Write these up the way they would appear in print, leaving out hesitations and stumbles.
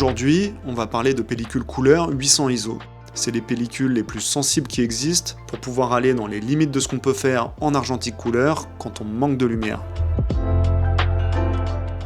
Aujourd'hui, on va parler de pellicules couleur 800 ISO. C'est les pellicules les plus sensibles qui existent pour pouvoir aller dans les limites de ce qu'on peut faire en argentique couleur quand on manque de lumière.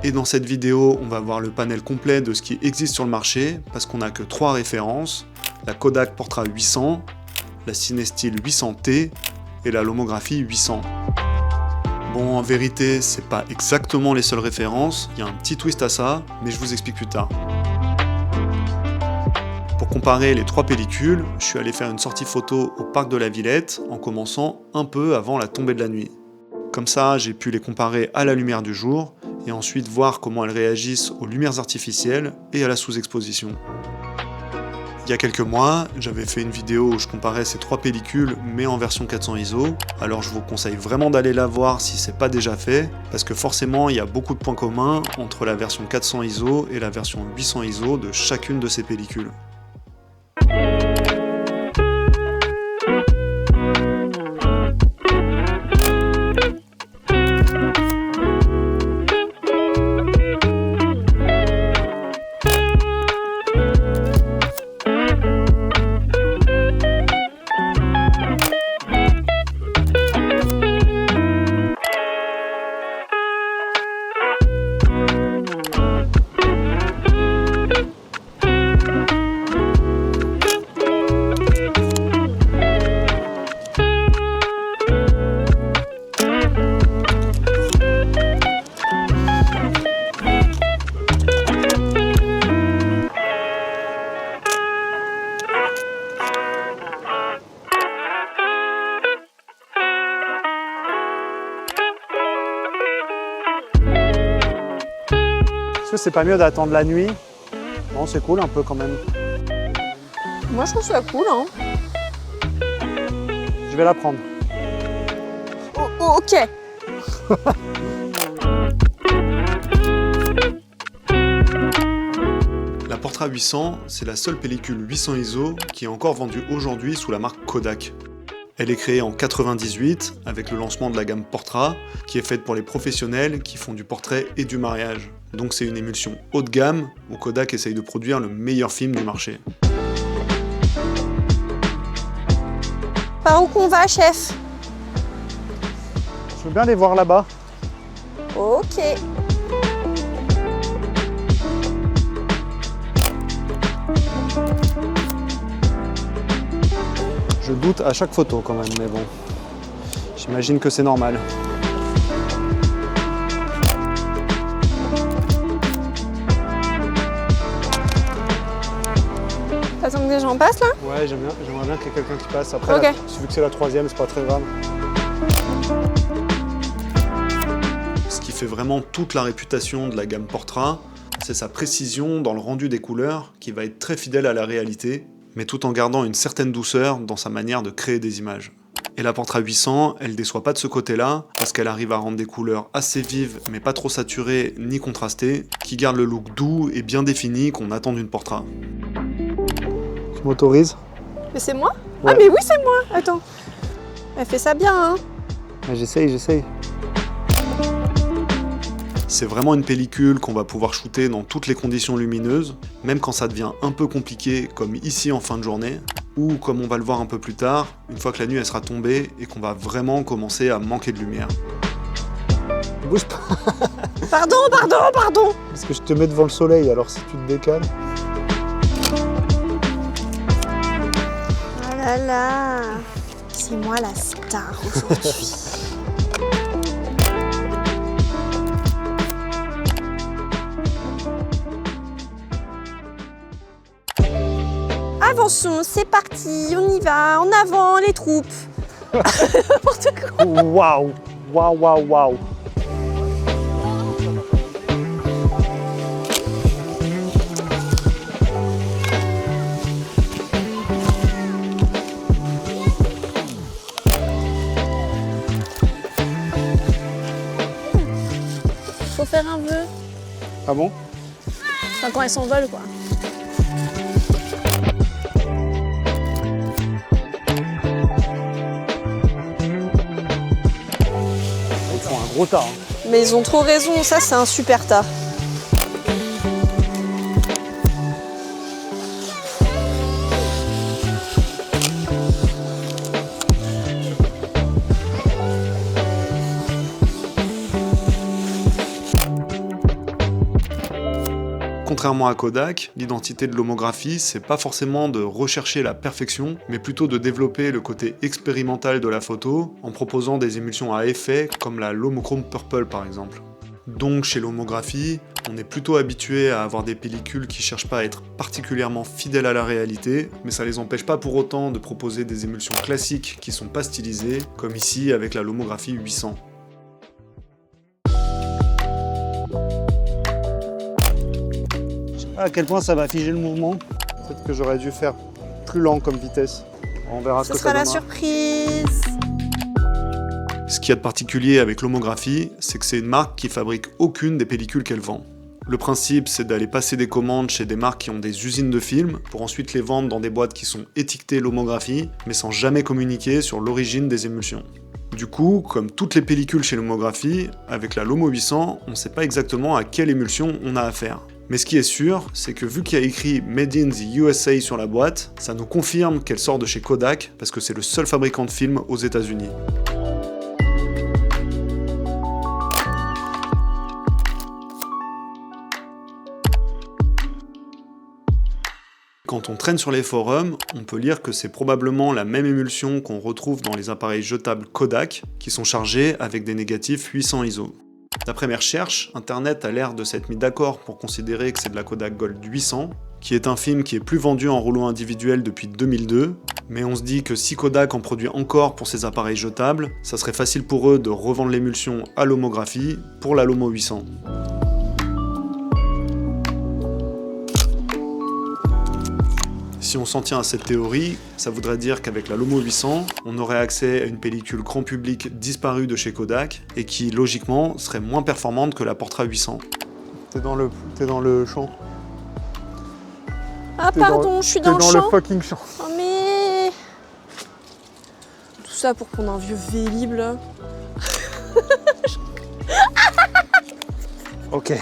Et dans cette vidéo, on va voir le panel complet de ce qui existe sur le marché parce qu'on n'a que 3 références, la Kodak Portra 800, la Cinestill 800T et la Lomographie 800. Bon, en vérité, c'est pas exactement les seules références, il y a un petit twist à ça, mais je vous explique plus tard. Pour comparer les 3 pellicules, je suis allé faire une sortie photo au parc de la Villette en commençant un peu avant la tombée de la nuit. Comme ça, j'ai pu les comparer à la lumière du jour et ensuite voir comment elles réagissent aux lumières artificielles et à la sous-exposition. Il y a quelques mois, j'avais fait une vidéo où je comparais ces 3 pellicules mais en version 400 ISO, alors je vous conseille vraiment d'aller la voir si c'est pas déjà fait, parce que forcément il y a beaucoup de points communs entre la version 400 ISO et la version 800 ISO de chacune de ces pellicules. Est-ce que c'est pas mieux d'attendre la nuit? Non, c'est cool un peu quand même. Moi, je trouve ça cool, hein. Je vais la prendre. Oh, ok. La Portra 800, c'est la seule pellicule 800 ISO qui est encore vendue aujourd'hui sous la marque Kodak. Elle est créée en 98 avec le lancement de la gamme Portra, qui est faite pour les professionnels qui font du portrait et du mariage. Donc c'est une émulsion haut de gamme où Kodak essaye de produire le meilleur film du marché. Par où qu'on va, chef? Je veux bien les voir là-bas. Ok. Je doute à chaque photo quand même, mais bon, j'imagine que c'est normal. T'attends que des gens passent là? Ouais, j'aimerais bien qu'il y ait quelqu'un qui passe. Après, Ok. vu que c'est la 3e, c'est pas très grave. Ce qui fait vraiment toute la réputation de la gamme Portra, c'est sa précision dans le rendu des couleurs, qui va être très fidèle à la réalité, mais tout en gardant une certaine douceur dans sa manière de créer des images. Et la Portra 800, elle déçoit pas de ce côté-là, parce qu'elle arrive à rendre des couleurs assez vives, mais pas trop saturées ni contrastées, qui gardent le look doux et bien défini qu'on attend d'une Portra. Tu m'autorises? Mais c'est moi? Ouais. Ah mais oui, c'est moi. Attends. Elle fait ça bien, hein. J'essaye. C'est vraiment une pellicule qu'on va pouvoir shooter dans toutes les conditions lumineuses, même quand ça devient un peu compliqué, comme ici en fin de journée, ou comme on va le voir un peu plus tard, une fois que la nuit elle sera tombée et qu'on va vraiment commencer à manquer de lumière. Bouge pas. Pardon. Parce que je te mets devant le soleil, alors si tu te décales... Oh là là. C'est moi la star aujourd'hui. Avançons, c'est parti, on y va, en avant les troupes. N'importe quoi. Waouh. Faut faire un vœu. Ah bon? Enfin, quand elles s'envolent, quoi. Ils font un gros tas. Hein. Mais ils ont trop raison, ça c'est un super tas. Contrairement à Kodak, l'identité de l'homographie, c'est pas forcément de rechercher la perfection, mais plutôt de développer le côté expérimental de la photo en proposant des émulsions à effet comme la Lomochrome Purple par exemple. Donc chez l'homographie, on est plutôt habitué à avoir des pellicules qui cherchent pas à être particulièrement fidèles à la réalité, mais ça les empêche pas pour autant de proposer des émulsions classiques qui sont pas stylisées, comme ici avec la Lomographie 800. Je sais pas à quel point ça va figer le mouvement. Peut-être que j'aurais dû faire plus lent comme vitesse. On verra ce que ça sera la donnera. surprise. Ce qu'il y a de particulier avec l'homographie, c'est que c'est une marque qui fabrique aucune des pellicules qu'elle vend. Le principe, c'est d'aller passer des commandes chez des marques qui ont des usines de films, pour ensuite les vendre dans des boîtes qui sont étiquetées Lomographie, mais sans jamais communiquer sur l'origine des émulsions. Du coup, comme toutes les pellicules chez Lomographie, avec la Lomo 800, on ne sait pas exactement à quelle émulsion on a affaire. Mais ce qui est sûr, c'est que vu qu'il y a écrit Made in the USA sur la boîte, ça nous confirme qu'elle sort de chez Kodak, parce que c'est le seul fabricant de films aux États-Unis. Quand on traîne sur les forums, on peut lire que c'est probablement la même émulsion qu'on retrouve dans les appareils jetables Kodak, qui sont chargés avec des négatifs 800 ISO. D'après mes recherches, Internet a l'air de s'être mis d'accord pour considérer que c'est de la Kodak Gold 800, qui est un film qui est plus vendu en rouleau individuel depuis 2002, mais on se dit que si Kodak en produit encore pour ses appareils jetables, ça serait facile pour eux de revendre l'émulsion à l'homographie pour la Lomo 800. Si on s'en tient à cette théorie, ça voudrait dire qu'avec la Lomo 800, on aurait accès à une pellicule grand public disparue de chez Kodak et qui, logiquement, serait moins performante que la Portra 800. T'es dans le champ. Ah pardon, je suis dans le T'es dans champ. le fucking champ. Oh mais... Tout ça pour prendre un vieux Vélib. Ok.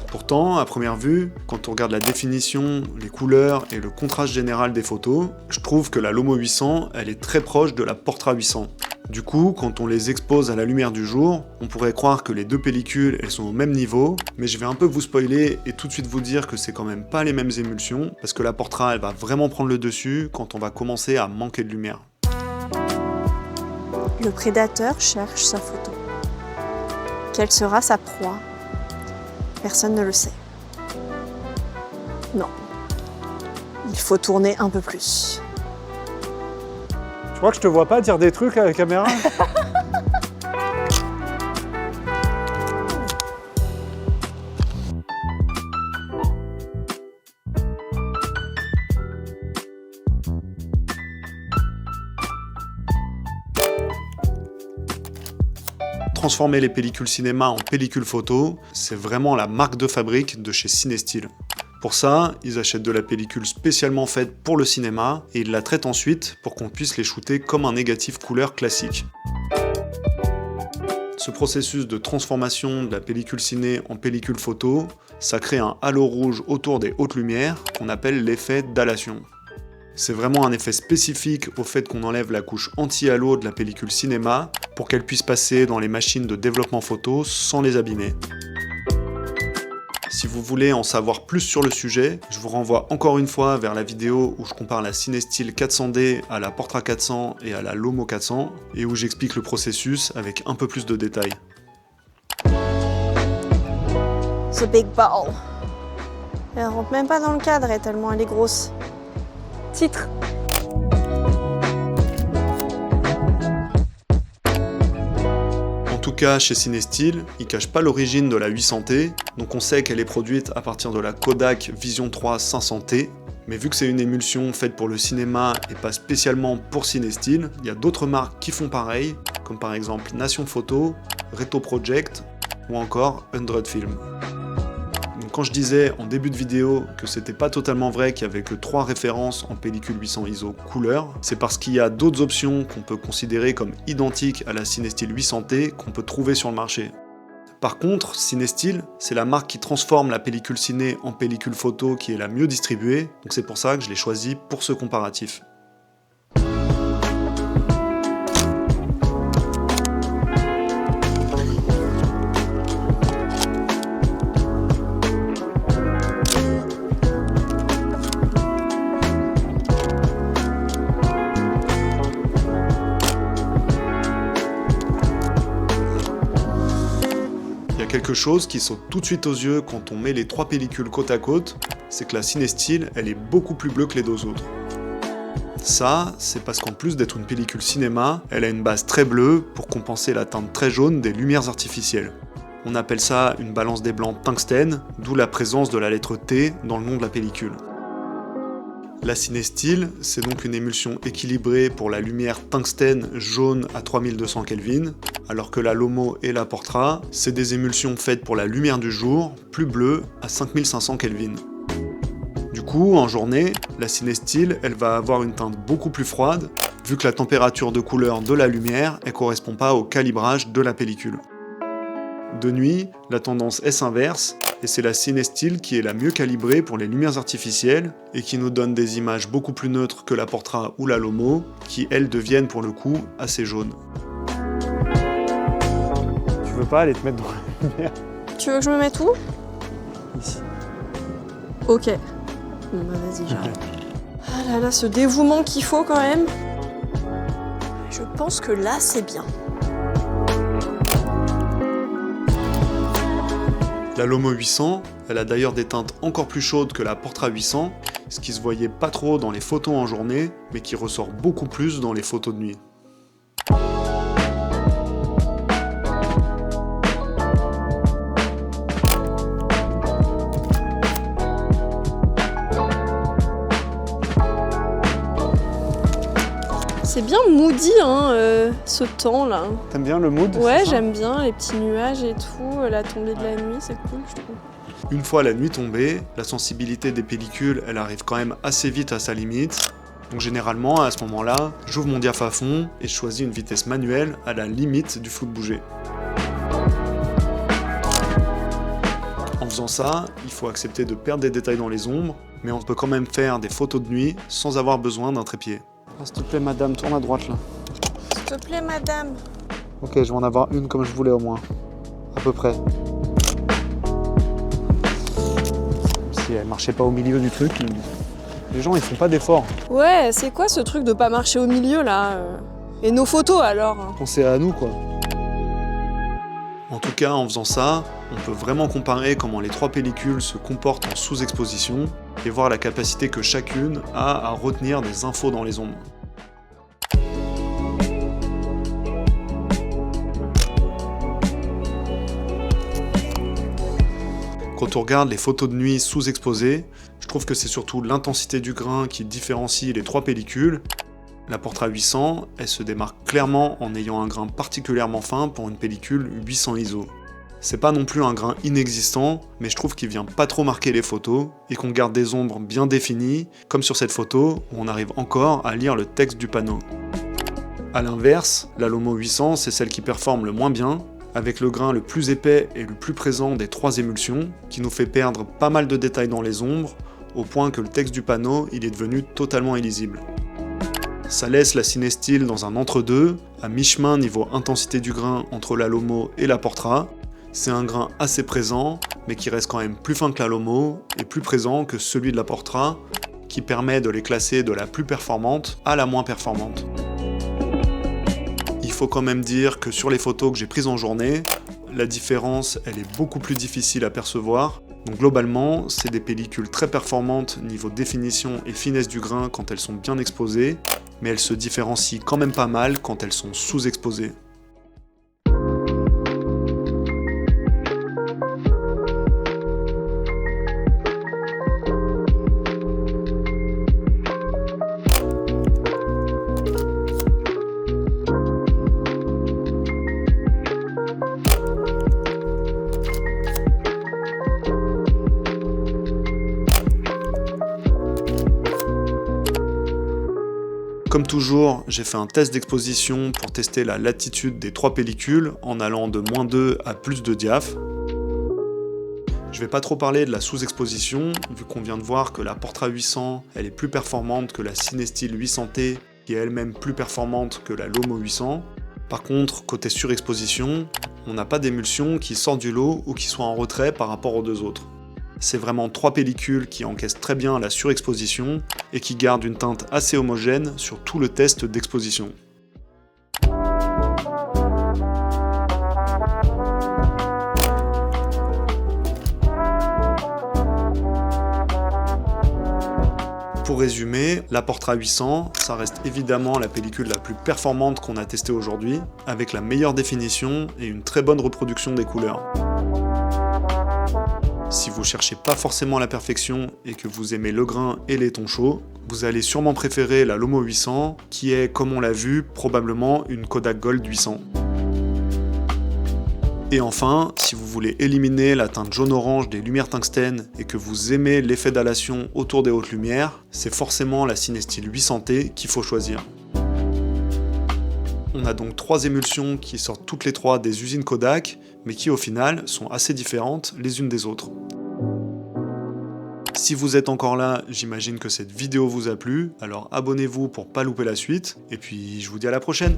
Pourtant, à première vue, quand on regarde la définition, les couleurs et le contraste général des photos, je trouve que la Lomo 800, elle est très proche de la Portra 800. Du coup, quand on les expose à la lumière du jour, on pourrait croire que les deux pellicules, elles sont au même niveau, mais je vais un peu vous spoiler et tout de suite vous dire que c'est quand même pas les mêmes émulsions, parce que la Portra, elle va vraiment prendre le dessus quand on va commencer à manquer de lumière. Le prédateur cherche sa photo. Quelle sera sa proie? Personne ne le sait. Non. Il faut tourner un peu plus. Tu crois que je te vois pas dire des trucs à la caméra? Transformer les pellicules cinéma en pellicules photo, c'est vraiment la marque de fabrique de chez Cinestyle. Pour ça, ils achètent de la pellicule spécialement faite pour le cinéma et ils la traitent ensuite pour qu'on puisse les shooter comme un négatif couleur classique. Ce processus de transformation de la pellicule ciné en pellicule photo, ça crée un halo rouge autour des hautes lumières qu'on appelle l'effet d'halation. C'est vraiment un effet spécifique au fait qu'on enlève la couche anti-halo de la pellicule cinéma pour qu'elle puisse passer dans les machines de développement photo sans les abîmer. Si vous voulez en savoir plus sur le sujet, je vous renvoie encore une fois vers la vidéo où je compare la Cinestyle 400D à la Portra 400 et à la Lomo 400 et où j'explique le processus avec un peu plus de détails. The big ball. Elle rentre même pas dans le cadre tellement elle est grosse. Titre. En tout cas, chez Cinestyle, ils cachent pas l'origine de la 800T, donc on sait qu'elle est produite à partir de la Kodak Vision 3 500T, mais vu que c'est une émulsion faite pour le cinéma et pas spécialement pour Cinestyle, il y a d'autres marques qui font pareil, comme par exemple Nation Photo, Reto Project ou encore 100 Film. Donc quand je disais en début de vidéo que c'était pas totalement vrai qu'il y avait que 3 références en pellicule 800 ISO couleur, c'est parce qu'il y a d'autres options qu'on peut considérer comme identiques à la Cinestyle 800T qu'on peut trouver sur le marché. Par contre, Cinestyle, c'est la marque qui transforme la pellicule ciné en pellicule photo qui est la mieux distribuée, donc c'est pour ça que je l'ai choisi pour ce comparatif. quelque chose qui saute tout de suite aux yeux quand on met les 3 pellicules côte à côte, c'est que la Cinestill, elle est beaucoup plus bleue que les 2 autres. Ça, c'est parce qu'en plus d'être une pellicule cinéma, elle a une base très bleue pour compenser la teinte très jaune des lumières artificielles. On appelle ça une balance des blancs tungstène, d'où la présence de la lettre T dans le nom de la pellicule. La Cinestill, c'est donc une émulsion équilibrée pour la lumière tungstène jaune à 3200 Kelvin, alors que la Lomo et la Portra, c'est des émulsions faites pour la lumière du jour, plus bleue, à 5500 Kelvin. Du coup, en journée, la Cinestill, elle va avoir une teinte beaucoup plus froide, vu que la température de couleur de la lumière, elle correspond pas au calibrage de la pellicule. De nuit, la tendance est inverse, et c'est la Cinestill qui est la mieux calibrée pour les lumières artificielles, et qui nous donne des images beaucoup plus neutres que la Portra ou la Lomo, qui elles deviennent pour le coup assez jaunes. Tu veux pas aller te mettre dans la lumière? Tu veux que je me mette où? Ici. Ok. Bon bah vas-y, j'arrive. Ah là là, ce dévouement qu'il faut quand même. Je pense que là, c'est bien. La Lomo 800, elle a d'ailleurs des teintes encore plus chaudes que la Portra 800, ce qui se voyait pas trop dans les photos en journée, mais qui ressort beaucoup plus dans les photos de nuit. C'est bien moody, hein, ce temps-là. T'aimes bien le mood? Ouais, c'est ça j'aime bien les petits nuages et tout, la tombée de la nuit, c'est cool, je trouve. Une fois la nuit tombée, la sensibilité des pellicules, elle arrive quand même assez vite à sa limite. Donc généralement, à ce moment-là, j'ouvre mon diaph à fond et je choisis une vitesse manuelle à la limite du flou de bouger. En faisant ça, il faut accepter de perdre des détails dans les ombres, mais on peut quand même faire des photos de nuit sans avoir besoin d'un trépied. Ah, s'il te plaît, madame, tourne à droite là. S'il te plaît, madame. Ok, je vais en avoir une comme je voulais au moins. À peu près. Si elle marchait pas au milieu du truc, les gens ils font pas d'efforts. Ouais, c'est quoi ce truc de pas marcher au milieu, là Et nos photos, alors? Pensez à nous quoi. En tout cas, en faisant ça, on peut vraiment comparer comment les 3 pellicules se comportent en sous-exposition et voir la capacité que chacune a à retenir des infos dans les ombres. Quand on regarde les photos de nuit sous-exposées, je trouve que c'est surtout l'intensité du grain qui différencie les 3 pellicules. La Portra 800, elle se démarque clairement en ayant un grain particulièrement fin pour une pellicule 800 ISO. C'est pas non plus un grain inexistant, mais je trouve qu'il vient pas trop marquer les photos et qu'on garde des ombres bien définies, comme sur cette photo où on arrive encore à lire le texte du panneau. A l'inverse, la Lomo 800, c'est celle qui performe le moins bien, avec le grain le plus épais et le plus présent des 3 émulsions, qui nous fait perdre pas mal de détails dans les ombres, au point que le texte du panneau il est devenu totalement illisible. Ça laisse la Cinestill dans un entre-deux, à mi-chemin niveau intensité du grain entre la Lomo et la Portra. C'est un grain assez présent, mais qui reste quand même plus fin que la Lomo, et plus présent que celui de la Portra, qui permet de les classer de la plus performante à la moins performante. Il faut quand même dire que sur les photos que j'ai prises en journée, la différence elle est beaucoup plus difficile à percevoir. Donc globalement, c'est des pellicules très performantes niveau définition et finesse du grain quand elles sont bien exposées, mais elles se différencient quand même pas mal quand elles sont sous-exposées. Comme toujours, j'ai fait un test d'exposition pour tester la latitude des 3 pellicules en allant de -2 à +2 diaph. Je vais pas trop parler de la sous-exposition, vu qu'on vient de voir que la Portra 800 elle est plus performante que la Cinestill 800T, qui est elle-même plus performante que la Lomo 800. Par contre, côté surexposition, on n'a pas d'émulsion qui sort du lot ou qui soit en retrait par rapport aux 2 autres. C'est vraiment 3 pellicules qui encaissent très bien la surexposition et qui gardent une teinte assez homogène sur tout le test d'exposition. Pour résumer, la Portra 800, ça reste évidemment la pellicule la plus performante qu'on a testée aujourd'hui, avec la meilleure définition et une très bonne reproduction des couleurs. Si vous cherchez pas forcément la perfection et que vous aimez le grain et les tons chauds, vous allez sûrement préférer la Lomo 800, qui est, comme on l'a vu, probablement une Kodak Gold 800. Et enfin, si vous voulez éliminer la teinte jaune-orange des lumières tungstène et que vous aimez l'effet d'halation autour des hautes lumières, c'est forcément la Cinestill 800T qu'il faut choisir. On a donc 3 émulsions qui sortent toutes les 3 des usines Kodak, mais qui au final sont assez différentes les unes des autres. Si vous êtes encore là, j'imagine que cette vidéo vous a plu, alors abonnez-vous pour pas louper la suite, et puis je vous dis à la prochaine.